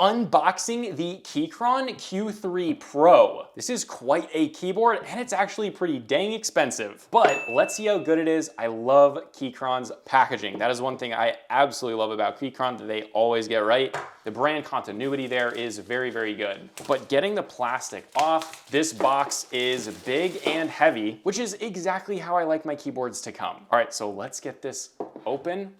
Unboxing the Keychron Q3 Pro. This is quite a keyboard and it's actually pretty dang expensive, but let's see how good it is. I love Keychron's packaging. That is one thing I absolutely love about Keychron, that they always get right. The brand continuity there is very, very good. But getting the plastic off, this box is big and heavy, which is exactly how I like my keyboards to come. All right, so let's get this open.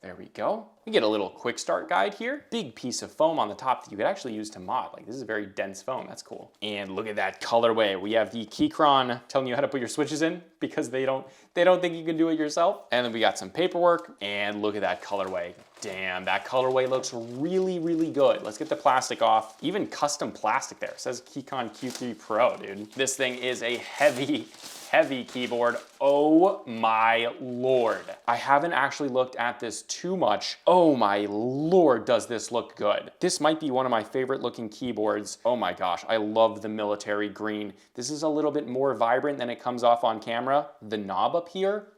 There we go. We get a little quick start guide here. Big piece of foam on the top that you could actually use to mod. Like, this is very dense foam, that's cool. And look at that colorway. We have the Keychron telling you how to put your switches in because they don't think you can do it yourself. And then we got some paperwork, and look at that colorway. Damn, that colorway looks really, really good. Let's get the plastic off. Even custom plastic there. It says Keychron Q3 Pro, dude. This thing is a heavy keyboard. Oh my Lord. I haven't actually looked at this too much. Oh my Lord, does this look good. This might be one of my favorite looking keyboards. Oh my gosh, I love the military green. This is a little bit more vibrant than it comes off on camera. The knob up here,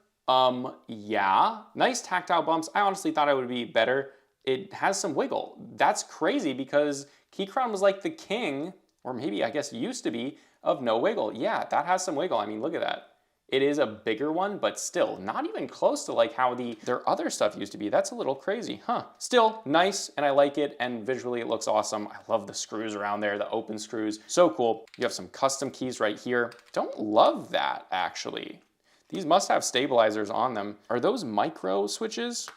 yeah. Nice tactile bumps. I honestly thought it would be better. It has some wiggle. That's crazy because Keychron was like the king, or maybe I guess used to be, of no wiggle. Yeah, that has some wiggle. I mean, look at that. It is a bigger one, but still not even close to like how their other stuff used to be. That's a little crazy, huh? Still nice, and I like it, and visually it looks awesome. I love the screws around there, the open screws, so cool. You have some custom keys right here. Don't love that, actually. These must have stabilizers on them. Are those micro switches?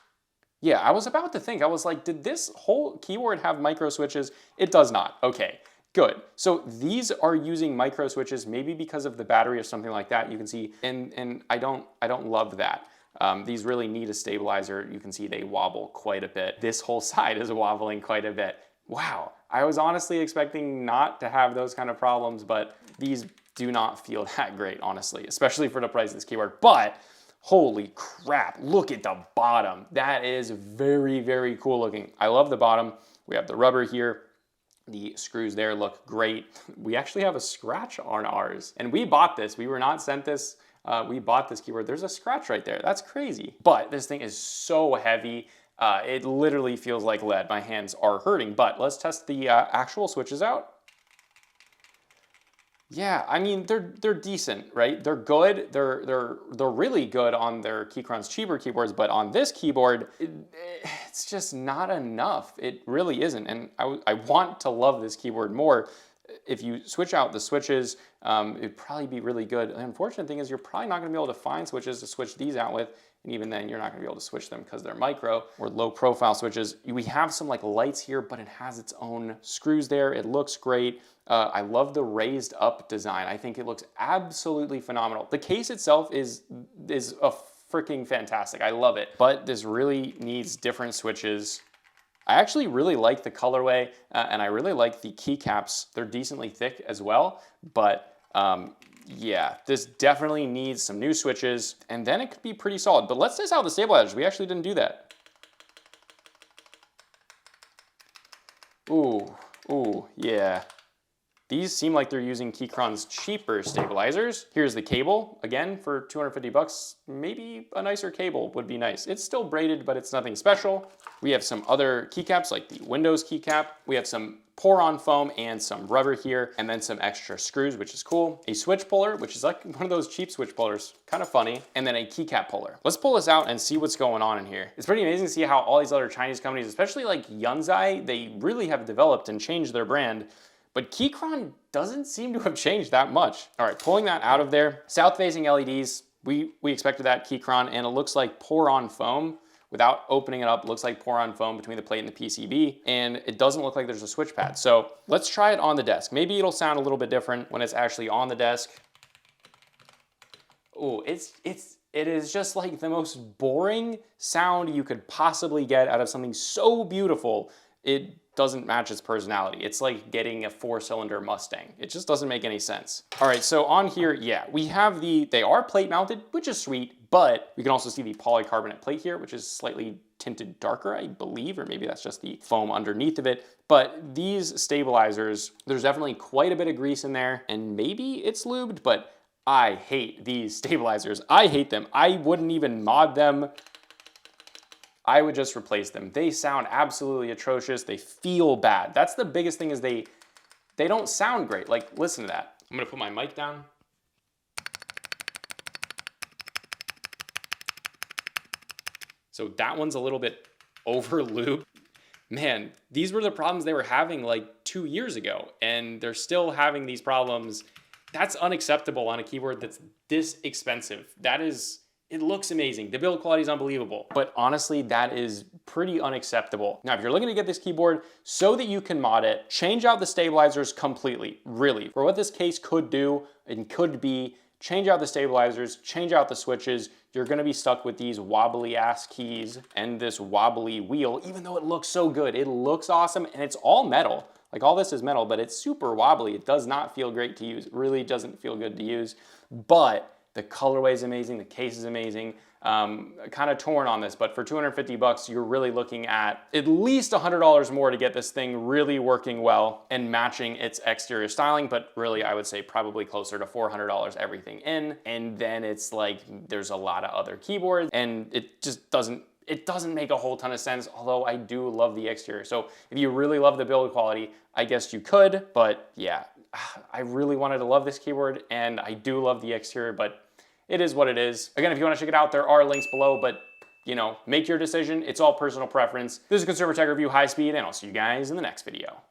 Yeah, I was about to think, I was like, did this whole keyboard have micro switches? It does not, okay. Good. So these are using micro switches, maybe because of the battery or something like that. You can see, and I don't love that. These really need a stabilizer. You can see they wobble quite a bit. This whole side is wobbling quite a bit. Wow. I was honestly expecting not to have those kind of problems, but these do not feel that great, honestly, especially for the price of this keyboard. But holy crap, look at the bottom. That is very, very cool looking. I love the bottom. We have the rubber here. The screws there look great. We actually have a scratch on ours, and we bought this. We were not sent this. We bought this keyboard. There's a scratch right there. That's crazy. But this thing is so heavy. It literally feels like lead. My hands are hurting, but let's test the actual switches out. Yeah, I mean, they're decent, right? They're good. They're really good on their Keychron's cheaper keyboards, but on this keyboard, it's just not enough. It really isn't, and I want to love this keyboard more. If you switch out the switches, it'd probably be really good. The unfortunate thing is you're probably not gonna be able to find switches to switch these out with, and even then you're not gonna be able to switch them because they're micro or low profile switches. We have some like lights here, but it has its own screws there. It looks great. I love the raised up design. I think it looks absolutely phenomenal. The case itself is a freaking fantastic. I love it, but this really needs different switches. I actually really like the colorway, and I really like the keycaps. They're decently thick as well, but yeah, this definitely needs some new switches, and then it could be pretty solid. But let's test out the stabilizers. We actually didn't do that. Ooh, yeah. These seem like they're using Keychron's cheaper stabilizers. Here's the cable, again, for 250 bucks. Maybe a nicer cable would be nice. It's still braided, but it's nothing special. We have some other keycaps, like the Windows keycap. We have some pour-on foam and some rubber here, and then some extra screws, which is cool. A switch puller, which is like one of those cheap switch pullers, kind of funny, and then a keycap puller. Let's pull this out and see what's going on in here. It's pretty amazing to see how all these other Chinese companies, especially like Yunzai, they really have developed and changed their brand. But Keychron doesn't seem to have changed that much. All right, pulling that out of there. South-facing LEDs, we expected that Keychron, and it looks like pour-on foam. Without opening it up, it looks like pour-on foam between the plate and the PCB, and it doesn't look like there's a switch pad. So let's try it on the desk. Maybe it'll sound a little bit different when it's actually on the desk. Oh, it is just like the most boring sound you could possibly get out of something so beautiful. It doesn't match its personality. It's like getting a 4-cylinder Mustang. It just doesn't make any sense. All right, so on here, yeah, we have they are plate mounted, which is sweet, but we can also see the polycarbonate plate here, which is slightly tinted darker, I believe, or maybe that's just the foam underneath of it. But these stabilizers, there's definitely quite a bit of grease in there, and maybe it's lubed, but I hate these stabilizers. I hate them. I wouldn't even mod them. I would just replace them. They sound absolutely atrocious. They feel bad. That's the biggest thing, is they don't sound great. Like, listen to that. I'm gonna put my mic down. So that one's a little bit over looped. Man, these were the problems they were having like 2 years ago, and they're still having these problems. That's unacceptable on a keyboard that's this expensive. It looks amazing. The build quality is unbelievable, but honestly, that is pretty unacceptable. Now, if you're looking to get this keyboard so that you can mod it, change out the stabilizers completely, really. For what this case could do and could be, change out the stabilizers, change out the switches. You're gonna be stuck with these wobbly ass keys and this wobbly wheel, even though it looks so good. It looks awesome, and it's all metal. Like, all this is metal, but it's super wobbly. It does not feel great to use. It really doesn't feel good to use, but the colorway is amazing, the case is amazing. Kind of torn on this, but for 250 bucks, you're really looking at least $100 more to get this thing really working well and matching its exterior styling, but really I would say probably closer to $400 everything in. And then it's like, there's a lot of other keyboards, and it just doesn't make a whole ton of sense, although I do love the exterior. So if you really love the build quality, I guess you could, but yeah, I really wanted to love this keyboard, and I do love the exterior, but it is what it is. Again, if you want to check it out, there are links below, but you know, make your decision. It's all personal preference. This is Consumer Tech Review High Speed, and I'll see you guys in the next video.